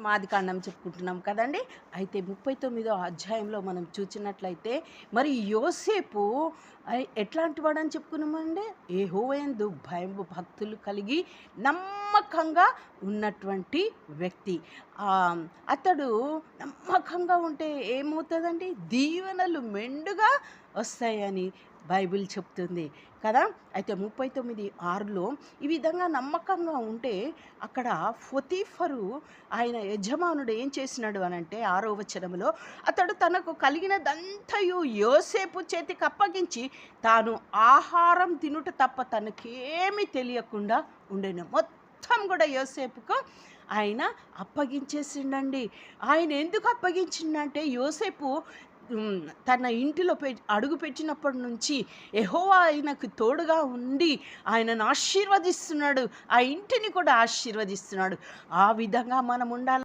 మనం ఆదికాండం చెప్పుకుంటున్నాం కదండి. అయితే 39వ అధ్యాయంలో మనం చూచినట్లయితే మరి యోసేపు ఎట్లాంటి వాడని చెప్పుకున్నామండి. యెహోవా యందు భయము భక్తులు కలిగి నమ్మకంగా ఉన్నటువంటి వ్యక్తి. అతడు నమ్మకంగా ఉంటే ఏమవుతుందండి, దీవెనలు మెండుగా వస్తాయని బైబిల్ చెప్తుంది కదా. అయితే 39:6లో ఈ విధంగా నమ్మకంగా ఉంటే అక్కడ పొతీఫరు ఆయన యజమానుడు ఏం చేసినాడు అనంటే 6వ వచనంలో, అతడు తనకు కలిగినదంతయు యోసేపు చేతికి అప్పగించి తాను ఆహారం తినుట తప్ప తనకేమీ తెలియకుండా ఉండెను. మొత్తం కూడా యోసేపుకు ఆయన అప్పగించేసిండండి. ఆయన ఎందుకు అప్పగించిండంటే యోసేపు తన ఇంటిలో అడుగు పెట్టినప్పటి నుంచి యెహోవా ఆయనకు తోడుగా ఉండి ఆయనను ఆశీర్వదిస్తున్నాడు, ఆ ఇంటిని కూడా ఆశీర్వదిస్తున్నాడు. ఆ విధంగా మనం ఉండాలి.